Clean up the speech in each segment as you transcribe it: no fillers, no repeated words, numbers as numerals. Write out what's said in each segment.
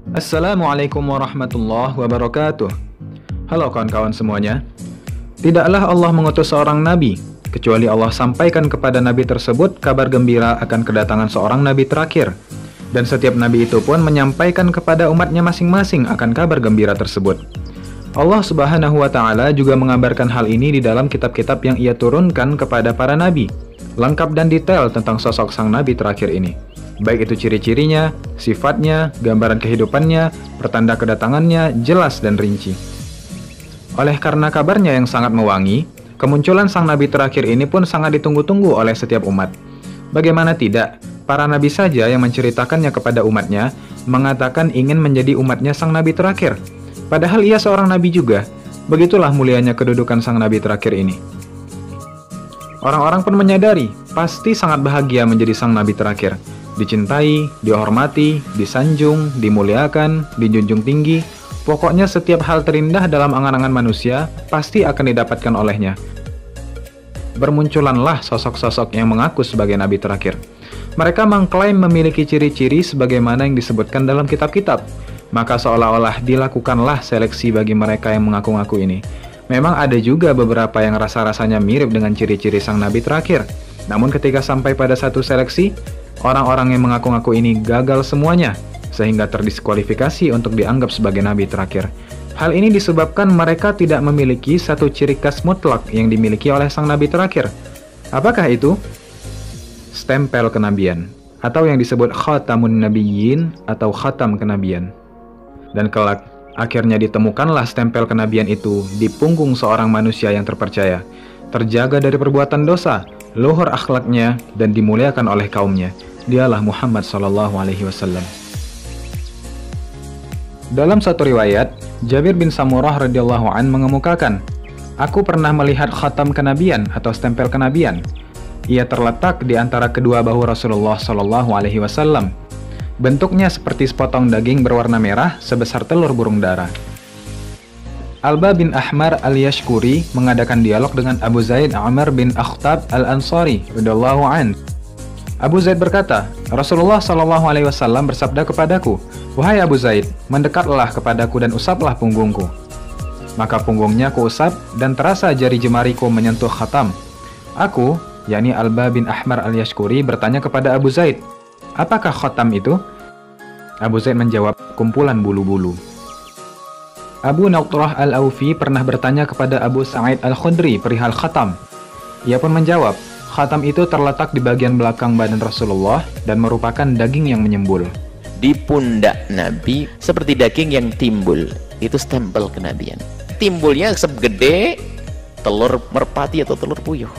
Assalamualaikum warahmatullahi wabarakatuh. Halo kawan-kawan semuanya. Tidaklah Allah mengutus seorang nabi, kecuali Allah sampaikan kepada nabi tersebut kabar gembira akan kedatangan seorang nabi terakhir. Dan setiap nabi itu pun menyampaikan kepada umatnya masing-masing akan kabar gembira tersebut. Allah Subhanahu wa Ta'ala juga mengabarkan hal ini di dalam kitab-kitab yang Ia turunkan kepada para nabi, lengkap dan detail tentang sosok sang nabi terakhir ini. Baik itu ciri-cirinya, sifatnya, gambaran kehidupannya, pertanda kedatangannya, jelas dan rinci. Oleh karena kabarnya yang sangat mewangi, kemunculan sang nabi terakhir ini pun sangat ditunggu-tunggu oleh setiap umat. Bagaimana tidak, para nabi saja yang menceritakannya kepada umatnya, mengatakan ingin menjadi umatnya sang nabi terakhir. Padahal ia seorang nabi juga. Begitulah mulianya kedudukan sang nabi terakhir ini. Orang-orang pun menyadari, pasti sangat bahagia menjadi sang nabi terakhir. Dicintai, dihormati, disanjung, dimuliakan, dijunjung tinggi. Pokoknya setiap hal terindah dalam angan-angan manusia pasti akan didapatkan olehnya. Bermunculanlah sosok-sosok yang mengaku sebagai nabi terakhir. Mereka mengklaim memiliki ciri-ciri sebagaimana yang disebutkan dalam kitab-kitab. Maka seolah-olah dilakukanlah seleksi bagi mereka yang mengaku-ngaku ini. Memang ada juga beberapa yang rasa-rasanya mirip dengan ciri-ciri sang nabi terakhir. Namun ketika sampai pada satu seleksi, orang-orang yang mengaku-ngaku ini gagal semuanya, sehingga terdiskualifikasi untuk dianggap sebagai nabi terakhir. Hal ini disebabkan mereka tidak memiliki satu ciri khas mutlak yang dimiliki oleh sang nabi terakhir. Apakah itu? Stempel kenabian, atau yang disebut khatamun nabiyyin atau khatam kenabian. Dan kelak, akhirnya ditemukanlah stempel kenabian itu di punggung seorang manusia yang terpercaya, terjaga dari perbuatan dosa, luhur akhlaknya, dan dimuliakan oleh kaumnya. Dialah Muhammad SAW. Dalam satu riwayat, Jabir bin Samurah radhiyallahu an mengemukakan, "Aku pernah melihat khatam kenabian atau stempel kenabian. Ia terletak di antara kedua bahu Rasulullah SAW. Bentuknya seperti sepotong daging berwarna merah sebesar telur burung dara." Alba bin Ahmar al-Yashkuri mengadakan dialog dengan Abu Zaid Amr bin Akhtab al-Ansari radhiyallahu an. Abu Zaid berkata, Rasulullah SAW bersabda kepadaku, "Wahai Abu Zaid, mendekatlah kepadaku dan usaplah punggungku." Maka punggungnya kuusap dan terasa jari jemariku menyentuh khatam. Aku, yakni Alba bin Ahmar al-Yashkuri, bertanya kepada Abu Zaid, "Apakah khatam itu?" Abu Zaid menjawab, "Kumpulan bulu-bulu." Abu Nautrah al-Awfi pernah bertanya kepada Abu Sa'id al-Khudri perihal khatam. Ia pun menjawab, khatam itu terletak di bagian belakang badan Rasulullah dan merupakan daging yang menyembul. Di pundak Nabi seperti daging yang timbul. Itu stempel kenabian. Timbulnya segede telur merpati atau telur puyuh.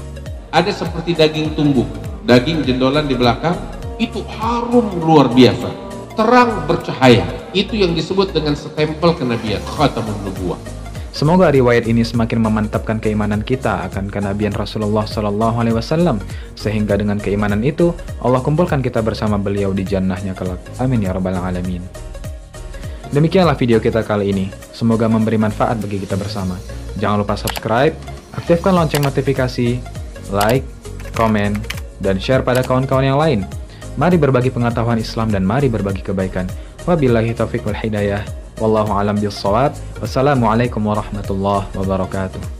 Ada seperti daging tumbuh, daging jendolan di belakang, itu harum luar biasa, terang bercahaya. Itu yang disebut dengan stempel kenabian, khatamun nubuwah. Semoga riwayat ini semakin memantapkan keimanan kita akan kenabian Rasulullah SAW, sehingga dengan keimanan itu Allah kumpulkan kita bersama beliau di jannahnya kelak. Amin ya rabbal alamin. Demikianlah video kita kali ini. Semoga memberi manfaat bagi kita bersama. Jangan lupa subscribe, aktifkan lonceng notifikasi, like, komen, dan share pada kawan-kawan yang lain. Mari berbagi pengetahuan Islam dan mari berbagi kebaikan. Wabillahi taufiq wal hidayah. Wallahu alam bis shawab. Wassalamualaikum warahmatullahi wabarakatuh.